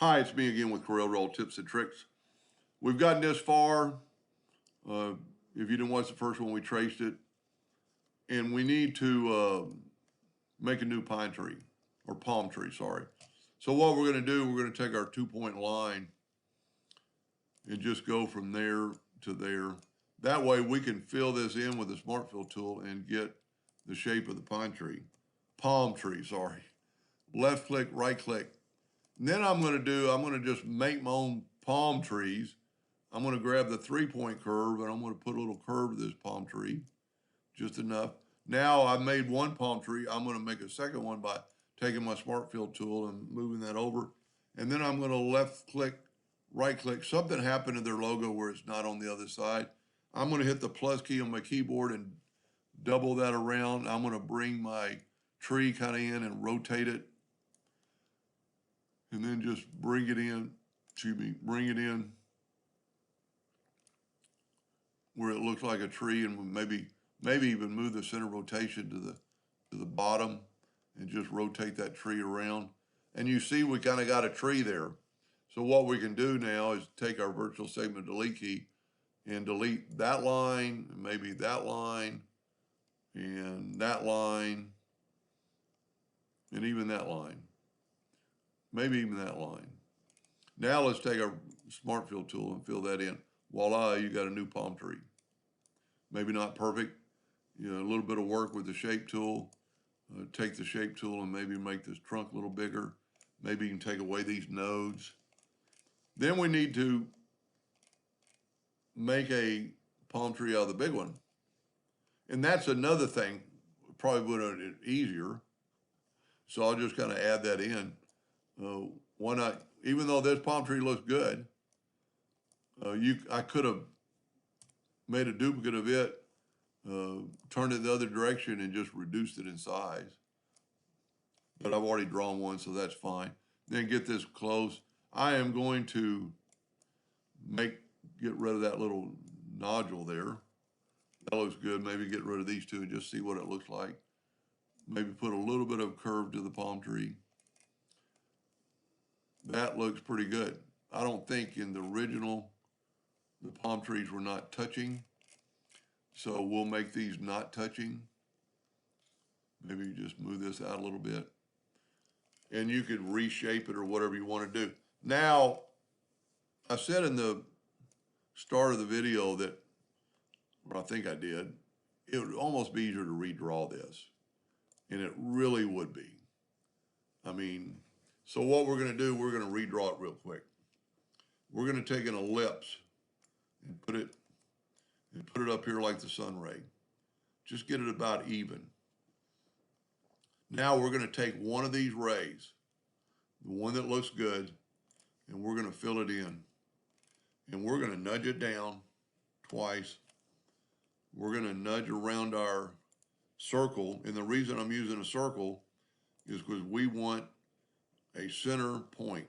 Hi, it's me again with Corel Roll Tips and Tricks. We've gotten this far. If you didn't watch the first one, we traced it. And we need to make a new pine tree, or palm tree, sorry. So what we're going to do, we're going to take our 2-point line and just go from there to there. That way we can fill this in with the Smart Fill tool and get the shape of the palm tree, sorry. Left click, right click. And then I'm going to just make my own palm trees. I'm going to grab the 3-point curve and I'm going to put a little curve to this palm tree, just enough. Now I've made one palm tree. I'm going to make a second one by taking my Smart Fill tool and moving that over. And then I'm going to left click, right click. Something happened to their logo where it's not on the other side. I'm going to hit the plus key on my keyboard and double that around. I'm going to bring my tree kind of in and rotate it. And then just bring it in where it looks like a tree, and maybe even move the center rotation to the bottom and just rotate that tree around. And you see we kind of got a tree there. So what we can do now is take our virtual segment delete key and delete that line, and maybe that line, and that line, and even that line. Maybe even that line. Now let's take our Smart Fill tool and fill that in. Voila, you got a new palm tree. Maybe not perfect, a little bit of work with the shape tool. Take the shape tool and maybe make this trunk a little bigger. Maybe you can take away these nodes. Then we need to make a palm tree out of the big one. And that's another thing, probably would have been easier. So I'll just kind of add that in. Why not? Even though this palm tree looks good, I could have made a duplicate of it, turned it the other direction, and just reduced it in size. But I've already drawn one, so that's fine. Then get this close. I am going to get rid of that little nodule there. That looks good. Maybe get rid of these two and just see what it looks like. Maybe put a little bit of curve to the palm tree. That looks pretty good. I don't think in the original, the palm trees were not touching. So we'll make these not touching. Maybe just move this out a little bit. And you could reshape it or whatever you want to do. Now, I said in the start of the video that, or I think I did, it would almost be easier to redraw this. And it really would be. I mean, so what we're going to do, we're going to redraw it real quick. We're going to take an ellipse and put it up here like the sun ray. Just get it about even. Now we're going to take one of these rays, the one that looks good, and we're going to fill it in. And we're going to nudge it down twice. We're going to nudge around our circle. And the reason I'm using a circle is because we want a center point.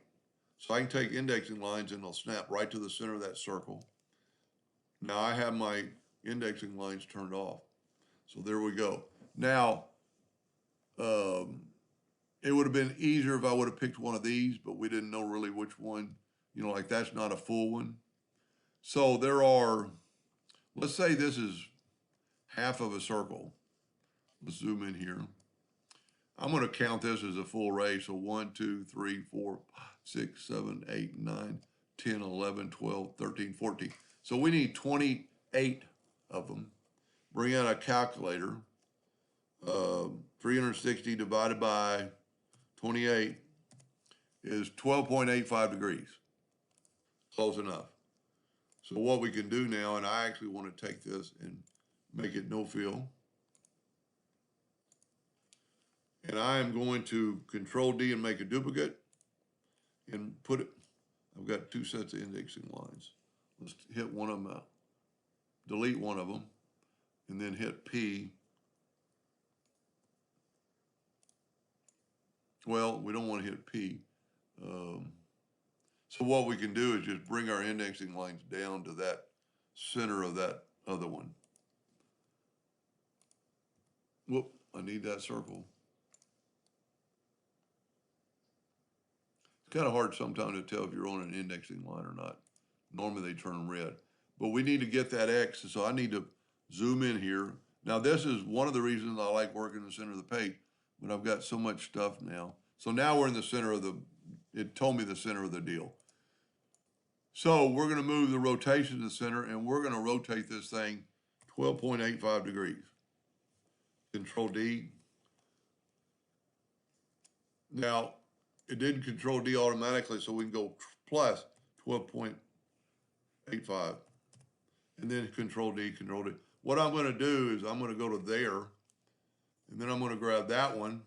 So I can take indexing lines and they'll snap right to the center of that circle. Now I have my indexing lines turned off. So there we go. Now, it would have been easier if I would have picked one of these, but we didn't know really which one, like that's not a full one. So there are, let's say this is half of a circle. Let's zoom in here. I'm going to count this as a full ray. So 1, 2, 3, 4, 6, 7, 8, 9, 10, 11, 12, 13, 14. So we need 28 of them. Bring out a calculator. 360 divided by 28 is 12.85 degrees. Close enough. So what we can do now, and I actually want to take this and make it no fill. And I am going to Control D and make a duplicate and put it, I've got 2 sets of indexing lines. Let's hit one of them out. Delete one of them and then hit P. Well, we don't want to hit P. So what we can do is just bring our indexing lines down to that center of that other one. Whoop, I need that circle. kind of hard sometimes to tell if you're on an indexing line or not. Normally they turn red. But we need to get that X, so I need to zoom in here. Now this is one of the reasons I like working in the center of the page, but I've got so much stuff now. So now we're in the center of the, it told me the center of the deal. So we're gonna move the rotation to the center, and we're gonna rotate this thing 12.85 degrees. Control D. Now, it didn't Control D automatically, so we can go plus 12.85. And then Control D, Control D. What I'm gonna do is I'm gonna go to there, and then I'm gonna grab that one,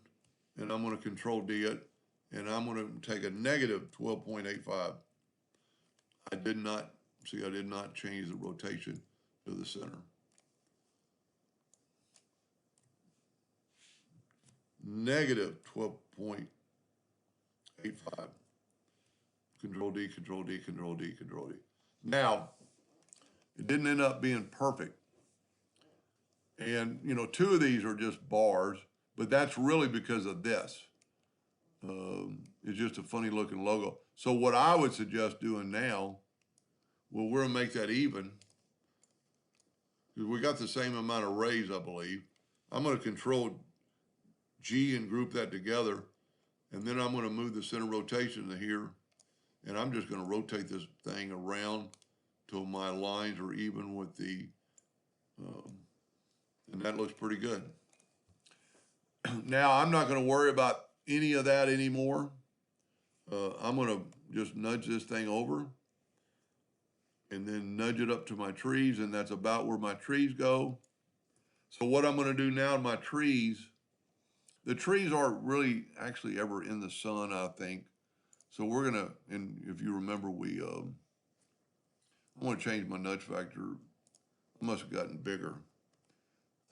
and I'm gonna Control D it, and I'm gonna take a negative 12.85. I did not change the rotation to the center. Negative 12.85. Control D, Control D, Control D, Control D. Now, it didn't end up being perfect. And, you know, two of these are just bars, but that's really because of this. It's just a funny looking logo. So what I would suggest doing now, well, we're gonna make that even, because we got the same amount of rays, I believe. I'm gonna Control G and group that together, and then I'm gonna move the center rotation to here, and I'm just gonna rotate this thing around till my lines are even with the, and that looks pretty good. Now, I'm not gonna worry about any of that anymore. I'm gonna just nudge this thing over and then nudge it up to my trees, and that's about where my trees go. So what I'm gonna do now in my trees, the trees aren't really actually ever in the sun, I think. So we're gonna, and if you remember, I'm gonna change my nudge factor. I must have gotten bigger.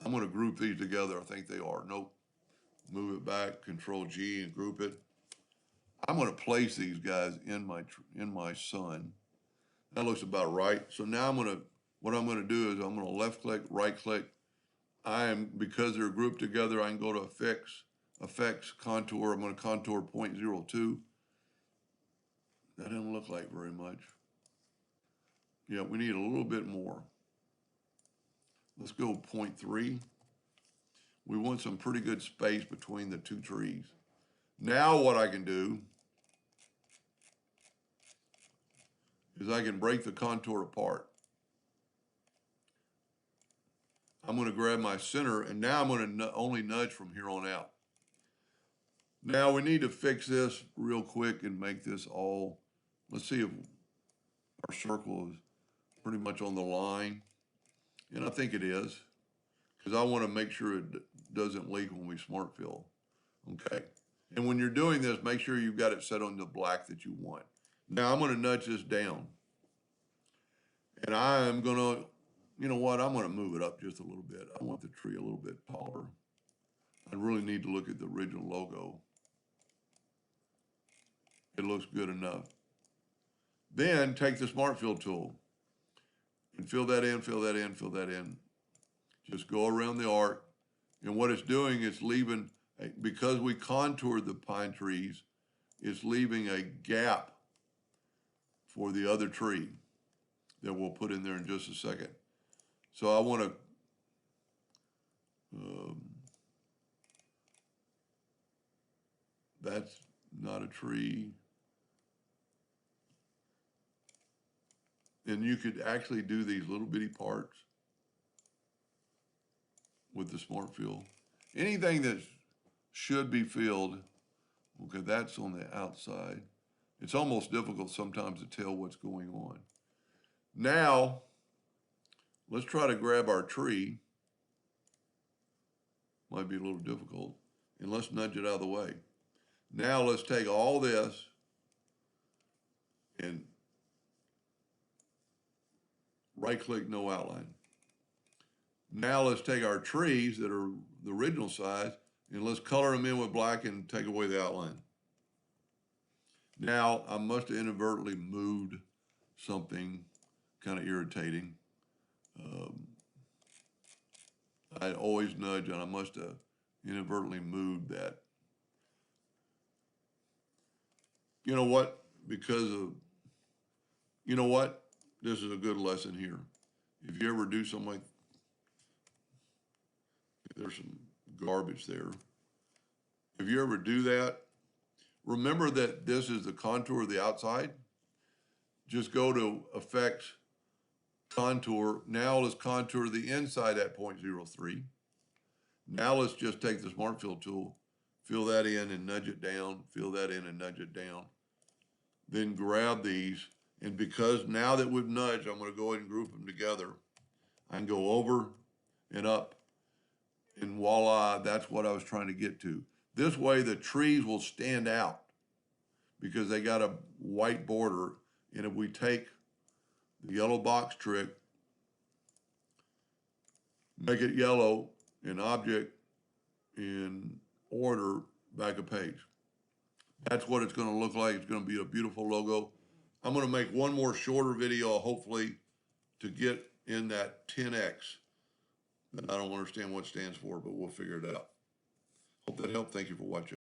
I'm gonna group these together. I think they are. Nope. Move it back, Control G and group it. I'm gonna place these guys in my sun. That looks about right. So now what I'm gonna do is I'm gonna left click, right click. Because they're grouped together, I can go to effects, contour. I'm gonna contour 0.02. That didn't look like very much. Yeah, we need a little bit more. Let's go 0.3. We want some pretty good space between the two trees. Now what I can do is I can break the contour apart. I'm gonna grab my center, and now I'm gonna only nudge from here on out. Now we need to fix this real quick and make this all, let's see if our circle is pretty much on the line. And I think it is, because I wanna make sure it doesn't leak when we smart fill. Okay. And when you're doing this, make sure you've got it set on the black that you want. Now I'm gonna nudge this down. And I am gonna, you know what, I'm gonna move it up just a little bit. I want the tree a little bit taller. I really need to look at the original logo. It looks good enough. Then take the Smart Fill tool and fill that in, fill that in, fill that in. Just go around the arc. And what it's doing is leaving, because we contoured the pine trees, it's leaving a gap for the other tree that we'll put in there in just a second. So I want to, that's not a tree. And you could actually do these little bitty parts with the Smart Fill. Anything that should be filled, okay, that's on the outside. It's almost difficult sometimes to tell what's going on. Now, let's try to grab our tree. Might be a little difficult. And let's nudge it out of the way. Now let's take all this and right click, no outline. Now let's take our trees that are the original size and let's color them in with black and take away the outline. Now I must have inadvertently moved something kind of irritating. I always nudge, and I must have inadvertently moved that you know what? Because of, you know what? This is a good lesson here. If you ever do something like, there's some garbage there. If you ever do that, remember that this is the contour of the outside. Just go to Effects, Contour. Now let's contour the inside at 0.03. Now let's just take the Smart Fill tool, fill that in and nudge it down, fill that in and nudge it down. Then grab these, and because now that we've nudged, I'm going to go ahead and group them together. I can go over and up, and voila, that's what I was trying to get to. This way the trees will stand out because they got a white border, and if we take the yellow box trick, make it yellow, in object, in order, back a page. That's what it's going to look like. It's going to be a beautiful logo. I'm going to make one more shorter video, hopefully, to get in that 10X. I don't understand what it stands for, but we'll figure it out. Hope that helped. Thank you for watching.